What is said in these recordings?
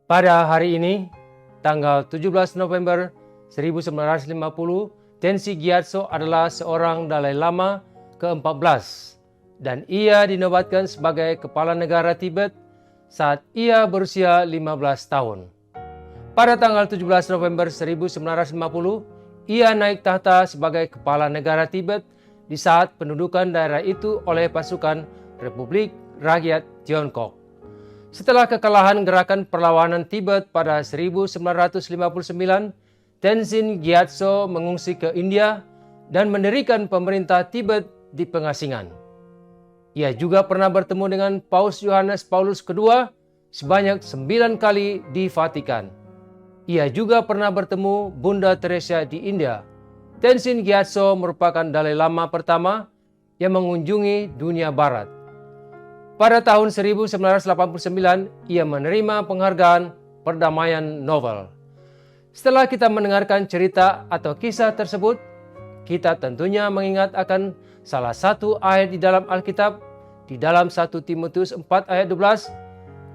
Pada hari ini, tanggal 17 November 1950, Tenzin Gyatso adalah seorang Dalai Lama ke-14 dan ia dinobatkan sebagai kepala negara Tibet saat ia berusia 15 tahun. Pada tanggal 17 November 1950, ia naik tahta sebagai kepala negara Tibet di saat pendudukan daerah itu oleh pasukan Republik Rakyat Tiongkok. Setelah kekalahan gerakan perlawanan Tibet pada 1959, Tenzin Gyatso mengungsi ke India dan mendirikan pemerintah Tibet di pengasingan. Ia juga pernah bertemu dengan Paus Yohanes Paulus II sebanyak 9 kali di Vatikan. Ia juga pernah bertemu Bunda Teresa di India. Tenzin Gyatso merupakan Dalai Lama pertama yang mengunjungi dunia barat. Pada tahun 1989, ia menerima penghargaan Perdamaian Nobel. Setelah kita mendengarkan cerita atau kisah tersebut, kita tentunya mengingat akan salah satu ayat di dalam Alkitab, di dalam 1 Timotius 4 ayat 12,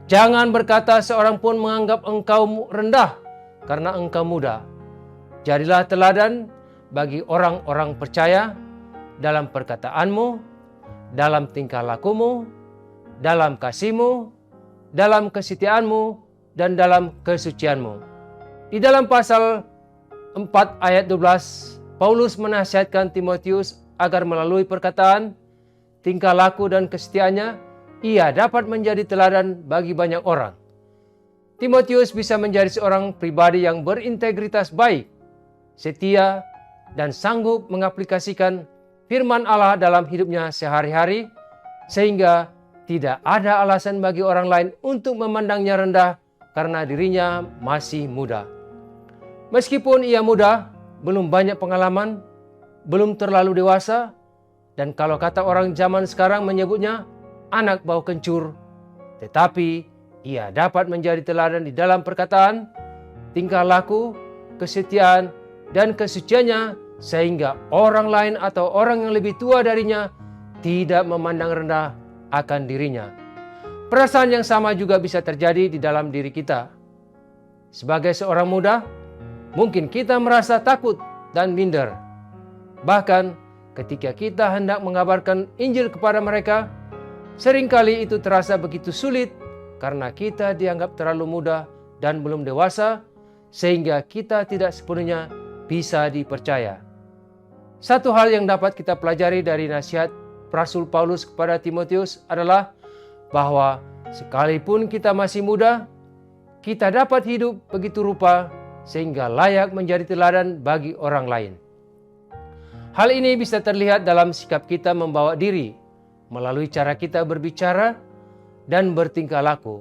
"Jangan berkata seorang pun menganggap engkau rendah karena engkau muda. Jadilah teladan bagi orang-orang percaya dalam perkataanmu, dalam tingkah lakumu, dalam kasihmu, dalam kesetiaanmu, dan dalam kesucianmu." Di dalam pasal 4 ayat 12, Paulus menasihatkan Timotius agar melalui perkataan, tingkah laku, dan kesetiaannya, ia dapat menjadi teladan bagi banyak orang. Timotius bisa menjadi seorang pribadi yang berintegritas baik, setia, dan sanggup mengaplikasikan firman Allah dalam hidupnya sehari-hari, sehingga tidak ada alasan bagi orang lain untuk memandangnya rendah karena dirinya masih muda. Meskipun ia muda, belum banyak pengalaman, belum terlalu dewasa, dan kalau kata orang zaman sekarang menyebutnya anak bau kencur, tetapi ia dapat menjadi teladan di dalam perkataan, tingkah laku, kesetiaan, dan kesuciannya, sehingga orang lain atau orang yang lebih tua darinya tidak memandang rendah akan dirinya. Perasaan yang sama juga bisa terjadi di dalam diri kita. Sebagai seorang muda, mungkin kita merasa takut dan minder. Bahkan ketika kita hendak mengabarkan Injil kepada mereka, seringkali itu terasa begitu sulit karena kita dianggap terlalu muda dan belum dewasa, sehingga kita tidak sepenuhnya bisa dipercaya. Satu hal yang dapat kita pelajari dari nasihat Rasul Paulus kepada Timotius adalah bahwa sekalipun kita masih muda, kita dapat hidup begitu rupa sehingga layak menjadi teladan bagi orang lain. Hal ini bisa terlihat dalam sikap kita membawa diri, melalui cara kita berbicara dan bertingkah laku.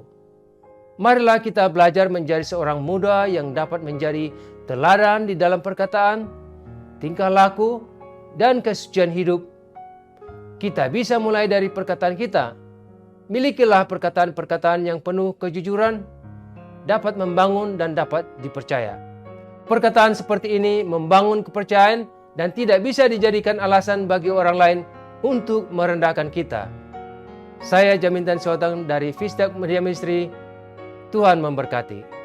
Marilah kita belajar menjadi seorang muda yang dapat menjadi teladan di dalam perkataan, tingkah laku, dan kesucian hidup. Kita bisa mulai dari perkataan kita. Milikilah perkataan-perkataan yang penuh kejujuran, dapat membangun dan dapat dipercaya. Perkataan seperti ini membangun kepercayaan dan tidak bisa dijadikan alasan bagi orang lain untuk merendahkan kita. Saya Jamintan Sotang dari Vistak Media Ministry. Tuhan memberkati.